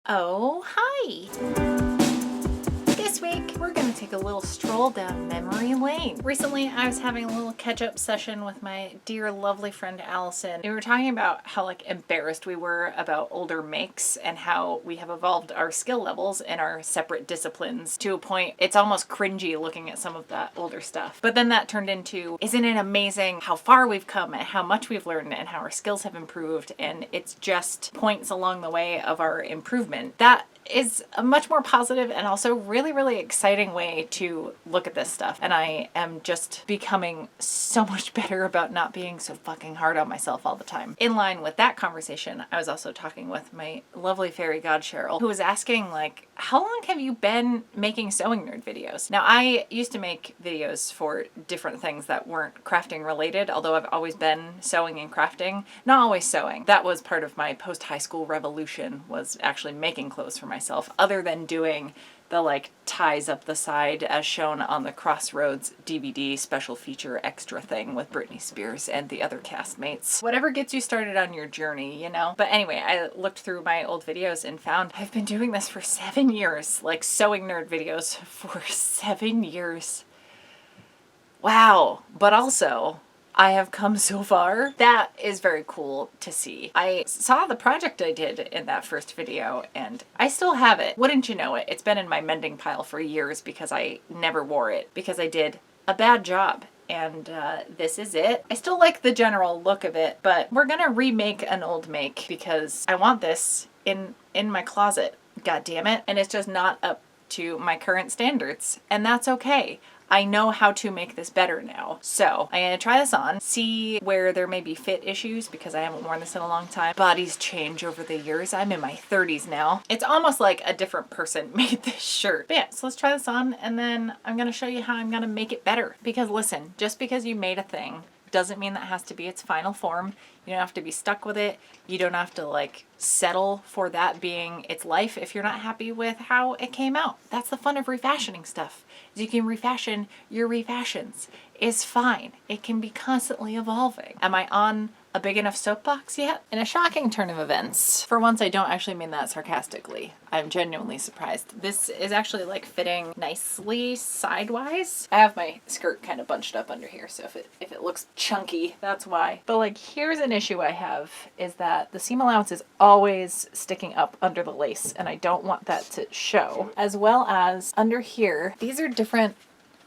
Oh, hi! This week, we're going to take a little stroll down memory lane. Recently, I was having a little catch-up session with my dear, lovely friend Allison. We were talking about how embarrassed we were about older makes and how we have evolved our skill levels in our separate disciplines to a point it's almost cringy looking at some of that older stuff. But then that turned into, isn't it amazing how far we've come and how much we've learned and how our skills have improved, and it's just points along the way of our improvement. That is a much more positive and also really exciting way to look at this stuff. And I am just becoming so much better about not being so fucking hard on myself all the time. In line with that conversation, I was also talking with my lovely fairy god Cheryl, who was asking how long have you been making sewing nerd videos? Now, I used to make videos for different things that weren't crafting related, although I've always been sewing and crafting. Not always sewing. That was part of my post-high school revolution, was actually making clothes for myself, other than doing the ties up the side as shown on the Crossroads DVD special feature extra thing with Britney Spears and the other castmates. Whatever gets you started on your journey, you know? But anyway, I looked through my old videos and found I've been doing this for 7 years, sewing nerd videos for 7 years. Wow. But also, I have come so far. That is very cool to see. I saw the project I did in that first video and I still have it. Wouldn't you know it? It's been in my mending pile for years because I never wore it because I did a bad job. And this is it. I still like the general look of it, but we're gonna remake an old make because I want this in my closet. God damn it. And it's just not up to my current standards. And that's okay. I know how to make this better now. So I'm gonna try this on, see where there may be fit issues because I haven't worn this in a long time. Bodies change over the years. I'm in my 30s now. It's almost like a different person made this shirt. But yeah, so let's try this on and then I'm gonna show you how I'm gonna make it better. Because listen, just because you made a thing doesn't mean that has to be its final form. You don't have to be stuck with it. You don't have to settle for that being its life if you're not happy with how it came out. That's the fun of refashioning stuff. Is you can refashion your refashions. It's fine. It can be constantly evolving. Am I on a big enough soapbox yet? In a shocking turn of events, for once I don't actually mean that sarcastically. I'm genuinely surprised. This is actually fitting nicely sidewise. I have my skirt kind of bunched up under here, so if it looks chunky, that's why. But here's an issue I have, is that the seam allowance is always sticking up under the lace and I don't want that to show. As well as under here, these are different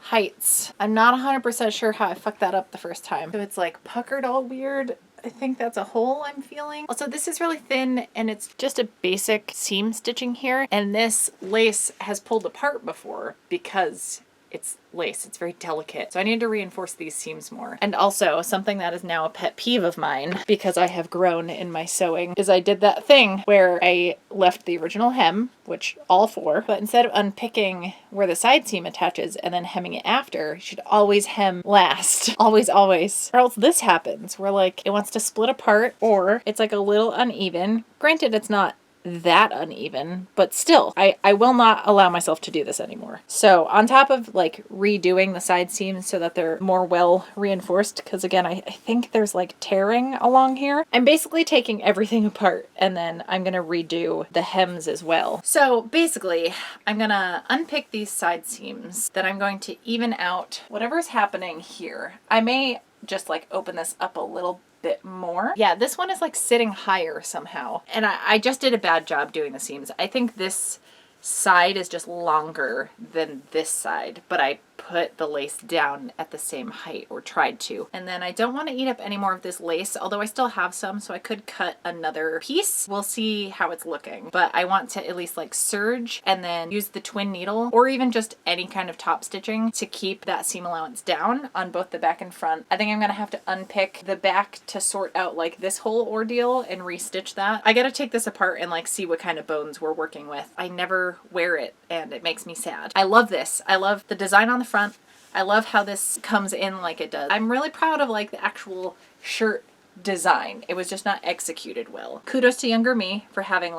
heights. I'm not 100% sure how I fucked that up the first time. So it's puckered all weird. I think that's a hole I'm feeling. Also, this is really thin and it's just a basic seam stitching here. And this lace has pulled apart before because it's lace. It's very delicate. So I need to reinforce these seams more. And also, something that is now a pet peeve of mine because I have grown in my sewing is I did that thing where I left the original hem, which all four, but instead of unpicking where the side seam attaches and then hemming it after, you should always hem last. Always. Or else this happens where it wants to split apart or it's a little uneven. Granted, it's not that uneven, but still, I will not allow myself to do this anymore. So on top of redoing the side seams so that they're more well reinforced, because again, I think there's tearing along here, I'm basically taking everything apart and then I'm gonna redo the hems as well. So basically, I'm gonna unpick these side seams, then I'm going to even out whatever's happening here. I may just open this up a little bit more. Yeah, this one is sitting higher somehow. And I just did a bad job doing the seams. I think this side is just longer than this side, but I put the lace down at the same height, or tried to. And then I don't want to eat up any more of this lace, although I still have some, so I could cut another piece. We'll see how it's looking, but I want to at least serge and then use the twin needle or even just any kind of top stitching to keep that seam allowance down on both the back and front. I think I'm gonna have to unpick the back to sort out this whole ordeal and restitch that. I gotta take this apart and see what kind of bones we're working with. I never wear it and it makes me sad. I love this. I love the design on the front. I love how this comes in like it does. I'm really proud of the actual shirt design. It was just not executed well. Kudos to younger me for having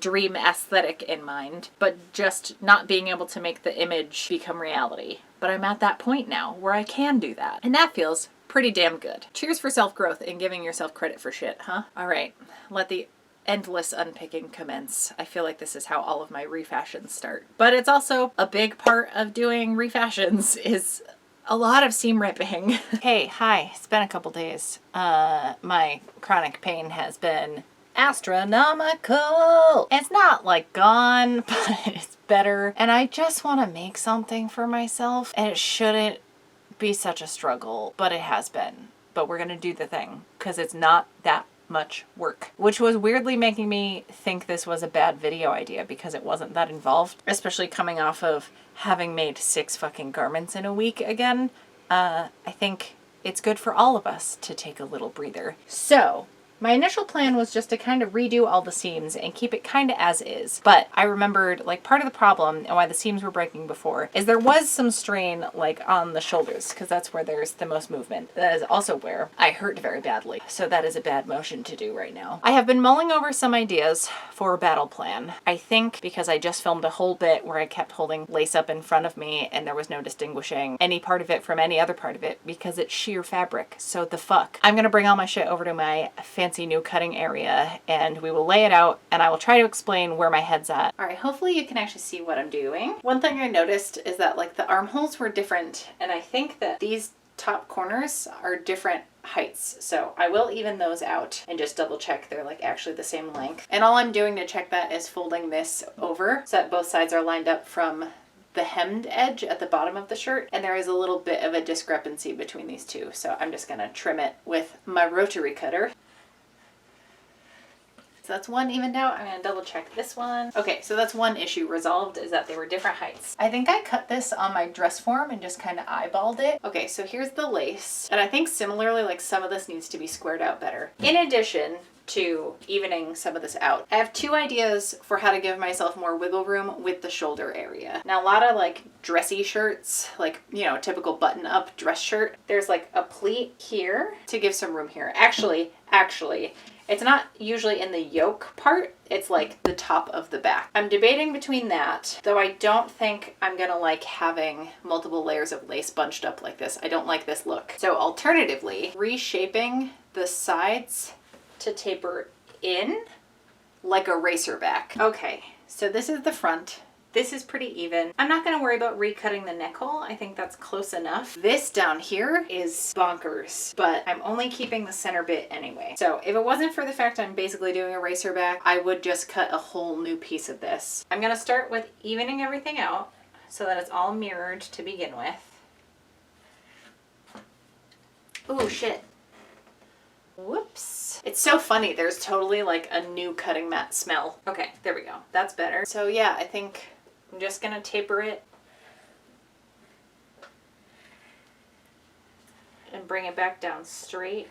dream aesthetic in mind, but just not being able to make the image become reality. But I'm at that point now where I can do that. And that feels pretty damn good. Cheers for self-growth and giving yourself credit for shit, huh? All right, let the endless unpicking commence. I feel like this is how all of my refashions start. But it's also a big part of doing refashions is a lot of seam ripping. Hey, hi, it's been a couple days. My chronic pain has been astronomical. It's not like gone, but it's better. And I just want to make something for myself, and it shouldn't be such a struggle, but it has been. But we're gonna do the thing because it's not that much work, which was weirdly making me think this was a bad video idea because it wasn't that involved, especially coming off of having made 6 fucking garments in a week again. I think it's good for all of us to take a little breather. So my initial plan was just to kind of redo all the seams and keep it kind of as is. But I remembered, like, part of the problem and why the seams were breaking before is there was some strain, like, on the shoulders, because that's where there's the most movement. That is also where I hurt very badly. So that is a bad motion to do right now. I have been mulling over some ideas for a battle plan. I think because I just filmed a whole bit where I kept holding lace up in front of me and there was no distinguishing any part of it from any other part of it because it's sheer fabric. So the fuck. I'm gonna bring all my shit over to my fancy new cutting area and we will lay it out and I will try to explain where my head's at. All right, hopefully you can actually see what I'm doing. One thing I noticed is that like the armholes were different and I think that these top corners are different heights. So I will even those out and just double check they're like actually the same length. And all I'm doing to check that is folding this over so that both sides are lined up from the hemmed edge at the bottom of the shirt, and there is a little bit of a discrepancy between these two. So I'm just gonna trim it with my rotary cutter. So that's one evened out. I'm gonna double check this one. Okay, so that's one issue resolved, is that they were different heights. I think I cut this on my dress form and just kind of eyeballed it. Okay, so here's the lace. And I think similarly, like some of this needs to be squared out better. In addition to evening some of this out, I have 2 ideas for how to give myself more wiggle room with the shoulder area. Now, a lot of like dressy shirts, like, you know, typical button up dress shirt, there's like a pleat here to give some room here. Actually, it's not usually in the yoke part, it's like the top of the back. I'm debating between that, though I don't think I'm gonna like having multiple layers of lace bunched up like this. I don't like this look. So alternatively, reshaping the sides to taper in like a racer back. Okay, so this is the front. This is pretty even. I'm not gonna worry about recutting the neck hole. I think that's close enough. This down here is bonkers, but I'm only keeping the center bit anyway. So if it wasn't for the fact I'm basically doing a racer back, I would just cut a whole new piece of this. I'm gonna start with evening everything out so that it's all mirrored to begin with. Oh shit. Whoops. It's so funny. There's totally like a new cutting mat smell. Okay, there we go. That's better. So yeah, I think I'm just gonna taper it and bring it back down straight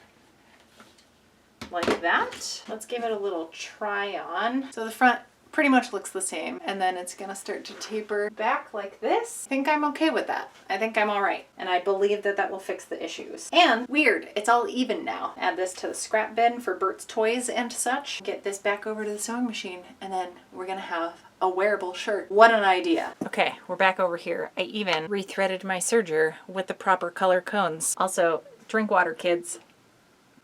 like that. Let's give it a little try on. So the front pretty much looks the same, and then it's gonna start to taper back like this. I think I'm okay with that. I think I'm all right, and I believe that that will fix the issues. And weird, it's all even now. Add this to the scrap bin for Bert's toys and such. Get this back over to the sewing machine, and then we're gonna have a wearable shirt. What an idea. Okay, we're back over here. I even rethreaded my serger with the proper color cones. Also, drink water, kids.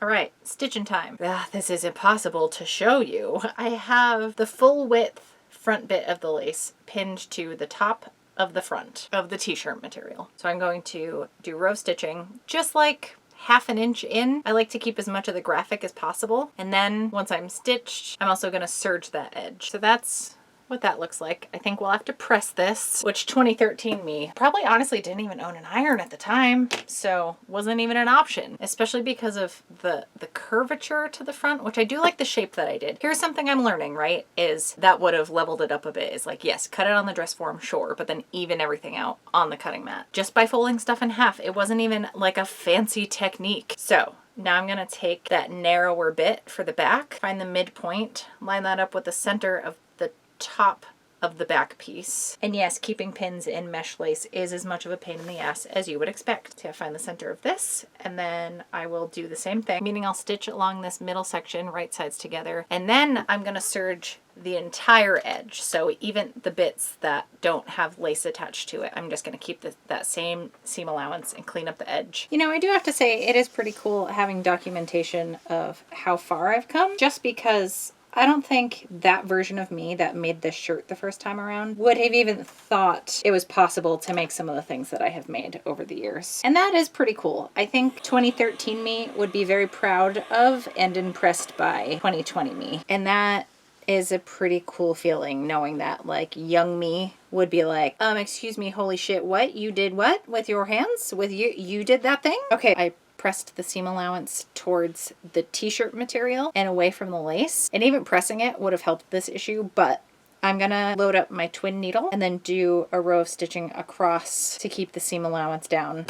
All right, stitching time. This is impossible to show you. I have the full width front bit of the lace pinned to the top of the front of the t-shirt material. So I'm going to do row stitching, just like half an inch in. I like to keep as much of the graphic as possible. And then once I'm stitched, I'm also gonna serge that edge. So that's what that looks like. I think we'll have to press this, which 2013 me probably honestly didn't even own an iron at the time, so wasn't even an option, especially because of the curvature to the front, which I do like the shape that I did. Here's something I'm learning, right, is that would have leveled it up a bit, is like, yes, cut it on the dress form, sure, but then even everything out on the cutting mat. Just by folding stuff in half. It wasn't even like a fancy technique. So now I'm gonna take that narrower bit for the back, find the midpoint, line that up with the center of the top of the back piece. And yes, keeping pins in mesh lace is as much of a pain in the ass as you would expect. So I find the center of this, and then I will do the same thing, meaning I'll stitch along this middle section, right sides together, and then I'm gonna serge the entire edge. So even the bits that don't have lace attached to it, I'm just gonna keep that same seam allowance and clean up the edge. You know, I do have to say it is pretty cool having documentation of how far I've come, just because I don't think that version of me that made this shirt the first time around would have even thought it was possible to make some of the things that I have made over the years. And that is pretty cool. I think 2013 me would be very proud of and impressed by 2020 me. And that is a pretty cool feeling, knowing that like young me would be like, excuse me, holy shit, what? You did what? With your hands? With you did that thing? Okay, I pressed the seam allowance towards the t-shirt material and away from the lace. And even pressing it would have helped this issue, but I'm gonna load up my twin needle and then do a row of stitching across to keep the seam allowance down.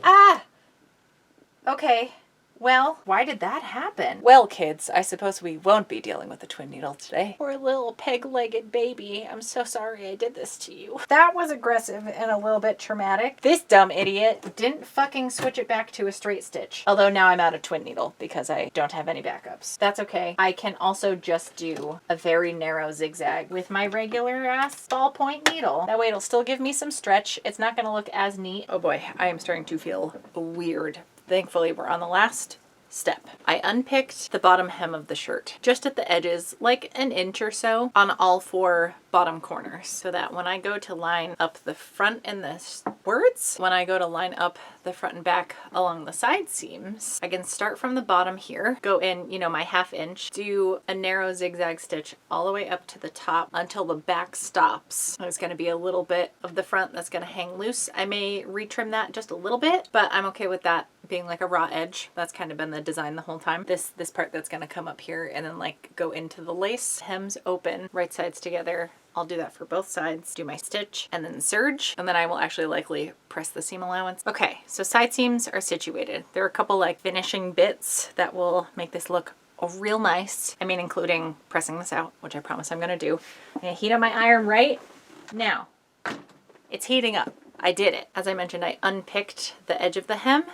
Ah! Okay. Well, why did that happen? Well, kids, I suppose we won't be dealing with the twin needle today. Poor little peg-legged baby. I'm so sorry I did this to you. That was aggressive and a little bit traumatic. This dumb idiot didn't fucking switch it back to a straight stitch. Although now I'm out of twin needle because I don't have any backups. That's okay. I can also just do a very narrow zigzag with my regular ass ballpoint needle. That way it'll still give me some stretch. It's not gonna look as neat. Oh boy, I am starting to feel weird. Thankfully, we're on the last step. I unpicked the bottom hem of the shirt, just at the edges, like an inch or so, on all 4 bottom corners, so that when I go to line up the front and the when I go to line up the front and back along the side seams, I can start from the bottom here, go in, you know, my 1/2 inch, do a narrow zigzag stitch all the way up to the top until the back stops. There's going to be a little bit of the front that's going to hang loose. I may retrim that just a little bit, but I'm okay with that being like a raw edge. That's kind of been the design the whole time. This part that's going to come up here and then like go into the lace, hems open, right sides together. I'll do that for both sides, do my stitch and then serge, and then I will actually likely press the seam allowance. Okay, so side seams are situated. There are a couple like finishing bits that will make this look real nice. I mean, including pressing this out, which I promise I'm gonna do. I'm gonna heat up my iron right now. It's heating up. I did it. As I mentioned, I unpicked the edge of the hem,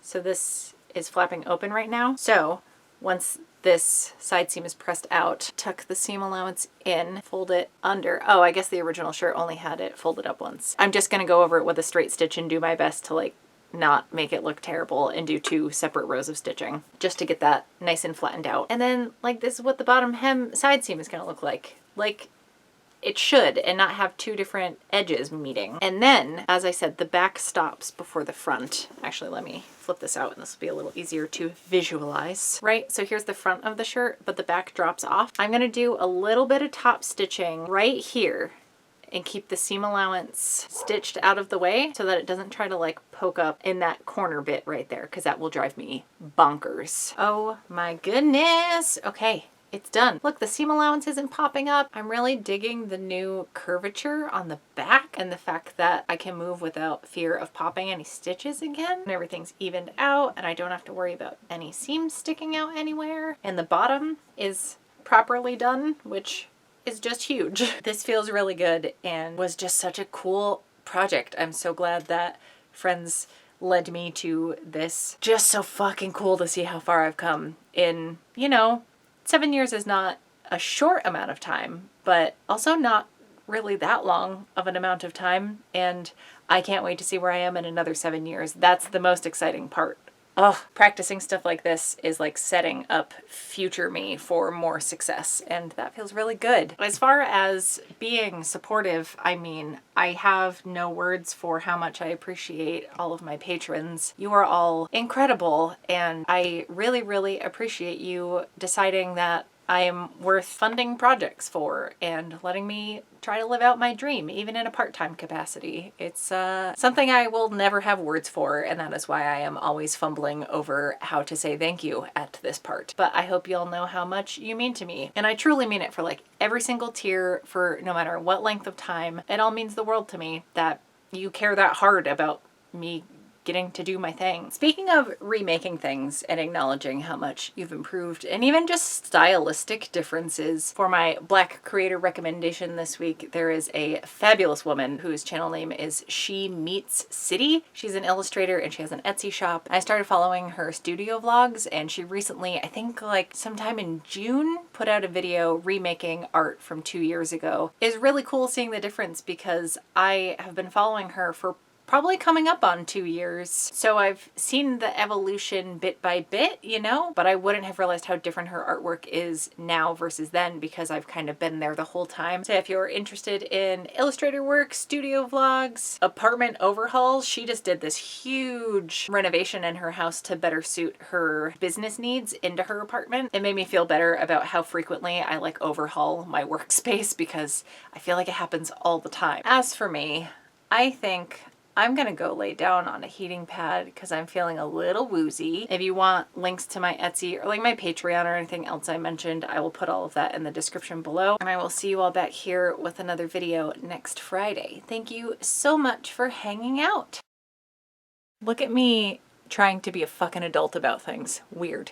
so this is flapping open right now. So once this side seam is pressed out, tuck the seam allowance in, fold it under. Oh, I guess the original shirt only had it folded up once. I'm just gonna go over it with a straight stitch and do my best to like not make it look terrible and do 2 separate rows of stitching just to get that nice and flattened out. And then like this is what the bottom hem side seam is gonna look like it should, and not have 2 different edges meeting. And then, as I said, the back stops before the front. Actually, let me flip this out and this will be a little easier to visualize. Right, so here's the front of the shirt, but the back drops off. I'm gonna do a little bit of top stitching right here and keep the seam allowance stitched out of the way so that it doesn't try to like poke up in that corner bit right there, because that will drive me bonkers. Oh my goodness. Okay. It's done. Look, the seam allowance isn't popping up. I'm really digging the new curvature on the back and the fact that I can move without fear of popping any stitches again. And everything's evened out and I don't have to worry about any seams sticking out anywhere. And the bottom is properly done, which is just huge. This feels really good and was just such a cool project. I'm so glad that friends led me to this. Just so fucking cool to see how far I've come in, you know, 7 years is not a short amount of time, but also not really that long of an amount of time. And I can't wait to see where I am in another 7 years. That's the most exciting part. Ugh, practicing stuff like this is like setting up future me for more success, and that feels really good. As far as being supportive, I mean, I have no words for how much I appreciate all of my patrons. You are all incredible, and I really, really appreciate you deciding that I am worth funding projects for and letting me try to live out my dream, even in a part-time capacity. It's something I will never have words for, and that is why I am always fumbling over how to say thank you at this part. But I hope you'll know how much you mean to me. And I truly mean it, for like every single tier, for no matter what length of time. It all means the world to me that you care that hard about me getting to do my thing. Speaking of remaking things and acknowledging how much you've improved, and even just stylistic differences, for my Black creator recommendation this week, there is a fabulous woman whose channel name is She Meets City. She's an illustrator and she has an Etsy shop. I started following her studio vlogs, and she recently, I think like sometime in June, put out a video remaking art from 2 years ago. It's really cool seeing the difference, because I have been following her for probably coming up on 2 years. So I've seen the evolution bit by bit, you know, but I wouldn't have realized how different her artwork is now versus then because I've kind of been there the whole time. So if you're interested in illustrator work, studio vlogs, apartment overhauls, she just did this huge renovation in her house to better suit her business needs into her apartment. It made me feel better about how frequently I like overhaul my workspace because I feel like it happens all the time. As for me, I think I'm gonna go lay down on a heating pad because I'm feeling a little woozy. If you want links to my Etsy or like my Patreon or anything else I mentioned, I will put all of that in the description below. And I will see you all back here with another video next Friday. Thank you so much for hanging out. Look at me trying to be a fucking adult about things. Weird.